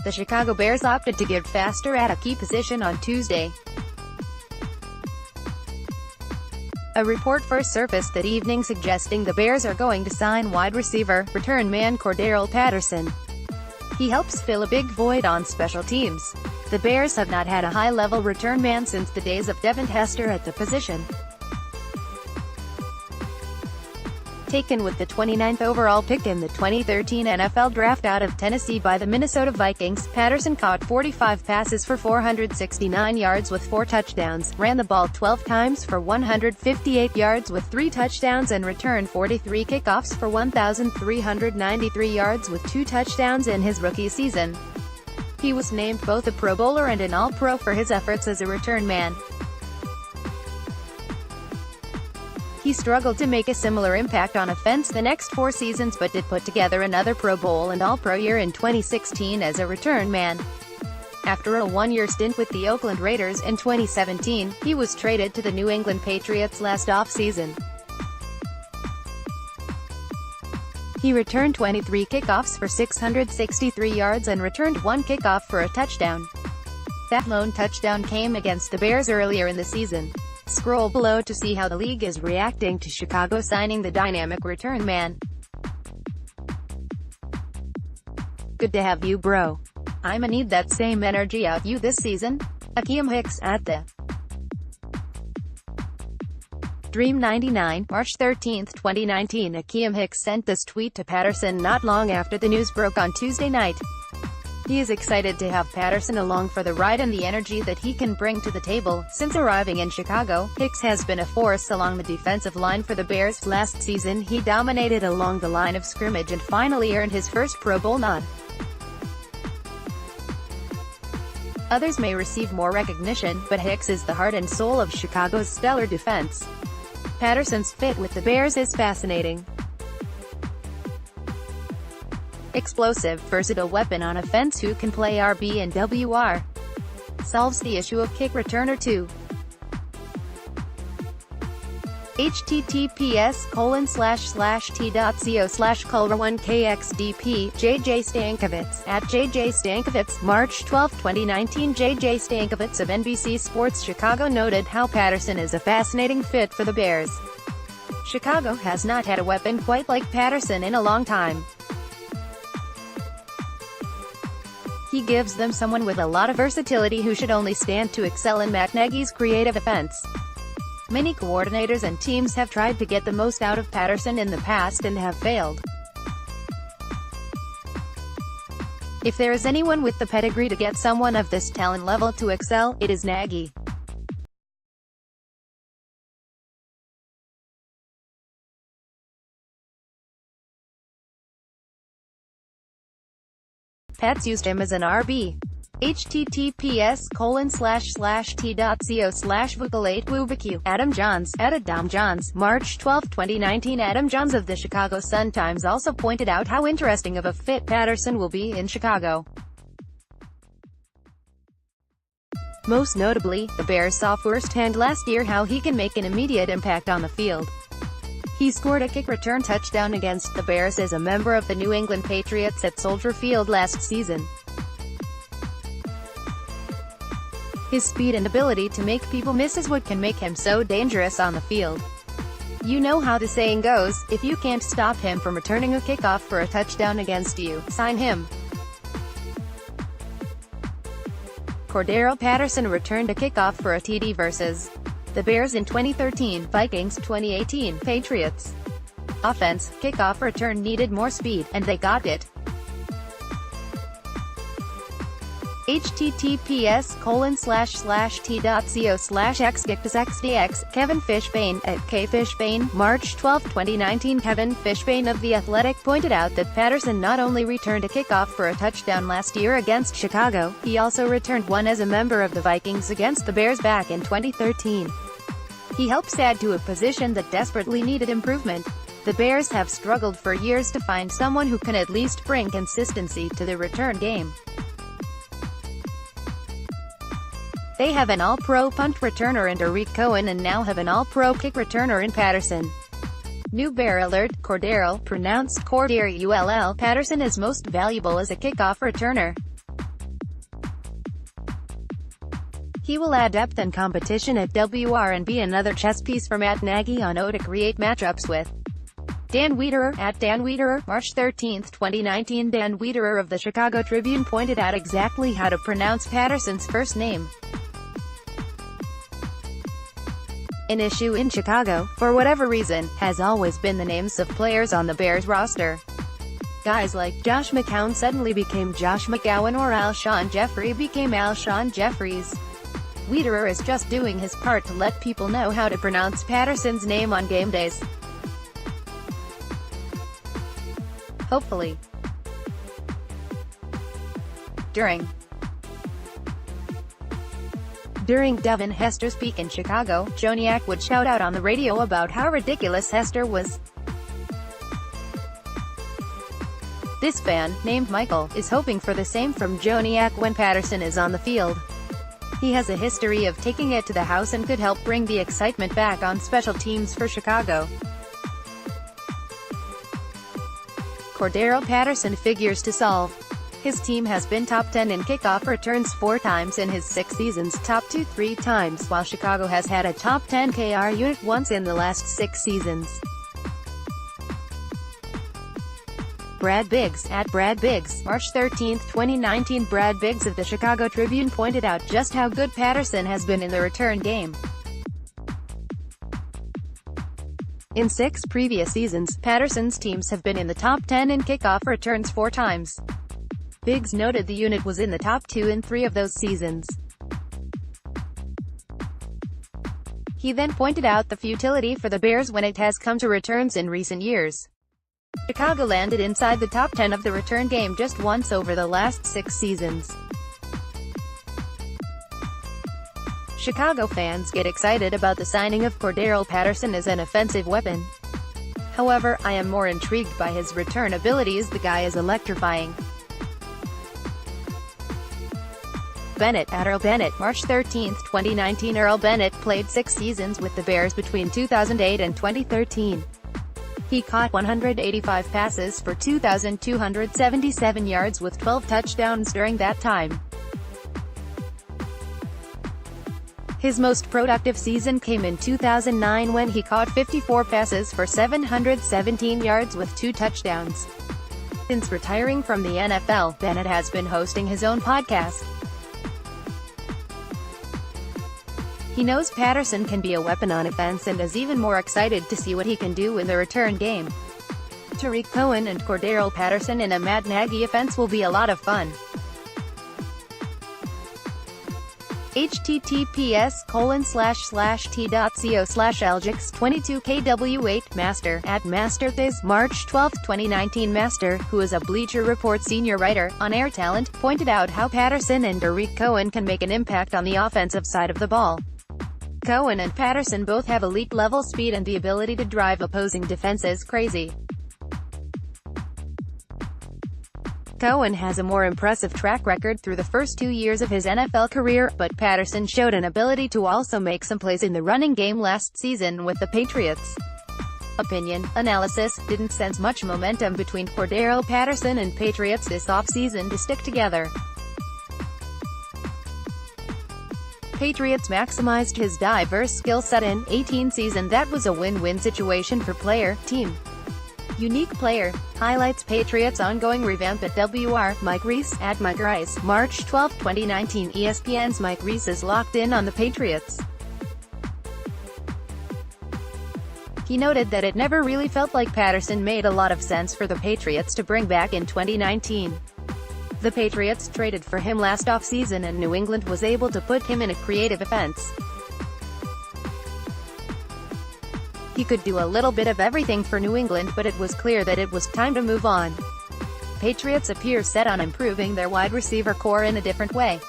The Chicago Bears opted to get faster at a key position on Tuesday. A report first surfaced that evening suggesting the Bears are going to sign wide receiver, return man Cordarrelle Patterson. He helps fill a big void on special teams. The Bears have not had a high-level return man since the days of Devin Hester at the position. Taken with the 29th overall pick in the 2013 NFL Draft out of Tennessee by the Minnesota Vikings, Patterson caught 45 passes for 469 yards with 4 touchdowns, ran the ball 12 times for 158 yards with 3 touchdowns and returned 43 kickoffs for 1,393 yards with 2 touchdowns in his rookie season. He was named both a Pro Bowler and an All-Pro for his efforts as a return man. He struggled to make a similar impact on offense the next 4 seasons but did put together another Pro Bowl and All-Pro year in 2016 as a return man. After a 1-year stint with the Oakland Raiders in 2017, he was traded to the New England Patriots last offseason. He returned 23 kickoffs for 663 yards and returned 1 kickoff for a touchdown. That lone touchdown came against the Bears earlier in the season. Scroll below to see how the league is reacting to Chicago signing the dynamic return man. Good to have you, bro. I'ma need that same energy out you this season. Akiem Hicks at the Dream 99, March 13, 2019. Akiem Hicks sent this tweet to Patterson not long after the news broke on Tuesday night. He is excited to have Patterson along for the ride and the energy that he can bring to the table. Since arriving in Chicago, Hicks has been a force along the defensive line for the Bears. Last season he dominated along the line of scrimmage and finally earned his first Pro Bowl nod. Others may receive more recognition, but Hicks is the heart and soul of Chicago's stellar defense. Patterson's fit with the Bears is fascinating. Explosive, versatile weapon on offense who can play RB and WR. Solves the issue of kick returner too. https://t.co/Culver1KXDP, JJ Stankovitz, at JJ Stankovitz, March 12, 2019. JJ Stankovitz of NBC Sports Chicago noted how Patterson is a fascinating fit for the Bears. Chicago has not had a weapon quite like Patterson in a long time. He gives them someone with a lot of versatility who should only stand to excel in Matt Nagy's creative offense. Many coordinators and teams have tried to get the most out of Patterson in the past and have failed. If there is anyone with the pedigree to get someone of this talent level to excel, it is Nagy. Pats used him as an RB. https://t.co/Vukal8WBQ. Adam Johns, at Adam Johns, March 12, 2019. Adam Johns of the Chicago Sun-Times also pointed out how interesting of a fit Patterson will be in Chicago. Most notably, the Bears saw firsthand last year how he can make an immediate impact on the field. He scored a kick return touchdown against the Bears as a member of the New England Patriots at Soldier Field last season. His speed and ability to make people miss is what can make him so dangerous on the field. You know how the saying goes, if you can't stop him from returning a kickoff for a touchdown against you, sign him. Cordarrelle Patterson returned a kickoff for a TD versus the Bears in 2013, Vikings 2018, Patriots. Offense, kickoff return needed more speed, and they got it. https://t.co/xdx Kevin Fishbane, at kfishbane, March 12, 2019. Kevin Fishbane of The Athletic pointed out that Patterson not only returned a kickoff for a touchdown last year against Chicago, he also returned one as a member of the Vikings against the Bears back in 2013. He helps add to a position that desperately needed improvement. The Bears have struggled for years to find someone who can at least bring consistency to the return game. They have an All-Pro punt returner in Derek Cohen and now have an All-Pro kick returner in Patterson. New Bear alert, Cordarrelle, pronounced Cordarrelle, Patterson is most valuable as a kickoff returner. He will add depth and competition at WR and be another chess piece for Matt Nagy on to create matchups with Dan Wiederer, at Dan Wiederer, March 13, 2019. Dan Wiederer of the Chicago Tribune pointed out exactly how to pronounce Patterson's first name. An issue in Chicago, for whatever reason, has always been the names of players on the Bears roster. Guys like Josh McCown suddenly became Josh McGowan, or Alshon Jeffrey became Alshon Jeffries. Wiederer is just doing his part to let people know how to pronounce Patterson's name on game days. Hopefully. During Devin Hester's peak in Chicago, Joniak would shout out on the radio about how ridiculous Hester was. This fan, named Michael, is hoping for the same from Joniak when Patterson is on the field. He has a history of taking it to the house and could help bring the excitement back on special teams for Chicago. Cordarrelle Patterson figures to solve. His team has been top 10 in kickoff returns 4 times in his 6 seasons, top 2 3 times, while Chicago has had a top 10 KR unit once in the last 6 seasons. Brad Biggs, at Brad Biggs, March 13, 2019. Brad Biggs of the Chicago Tribune pointed out just how good Patterson has been in the return game. In 6 previous seasons, Patterson's teams have been in the top 10 in kickoff returns 4 times. Biggs noted the unit was in the top 2 in 3 of those seasons. He then pointed out the futility for the Bears when it has come to returns in recent years. Chicago landed inside the top 10 of the return game just once over the last 6 seasons. Chicago fans get excited about the signing of Cordarrelle Patterson as an offensive weapon. However, I am more intrigued by his return abilities. The guy is electrifying. Bennett, at Earl Bennett, March 13, 2019. Earl Bennett played 6 seasons with the Bears between 2008 and 2013. He caught 185 passes for 2,277 yards with 12 touchdowns during that time. His most productive season came in 2009 when he caught 54 passes for 717 yards with 2 touchdowns. Since retiring from the NFL, Bennett has been hosting his own podcast. He knows Patterson can be a weapon on offense and is even more excited to see what he can do in the return game. Tarik Cohen and Cordarrelle Patterson in a Matt Nagy offense will be a lot of fun. https://t.co/aljix22kw8 Master, at MasterThiz, March 12, 2019. Master, who is a Bleacher Report senior writer, on-air talent, pointed out how Patterson and Tarik Cohen can make an impact on the offensive side of the ball. Cohen and Patterson both have elite-level speed and the ability to drive opposing defenses crazy. Cohen has a more impressive track record through the first 2 years of his NFL career, but Patterson showed an ability to also make some plays in the running game last season with the Patriots. Opinion, analysis, didn't sense much momentum between Cordarrelle Patterson and Patriots this offseason to stick together. Patriots maximized his diverse skill set in 18 season. That was a win-win situation for player, team. Unique player. Highlights Patriots' ongoing revamp at WR. Mike Reese, at Mike Rice, March 12, 2019. ESPN's Mike Reese is locked in on the Patriots. He noted that it never really felt like Patterson made a lot of sense for the Patriots to bring back in 2019. The Patriots traded for him last offseason and New England was able to put him in a creative offense. He could do a little bit of everything for New England, but it was clear that it was time to move on. Patriots appear set on improving their wide receiver core in a different way.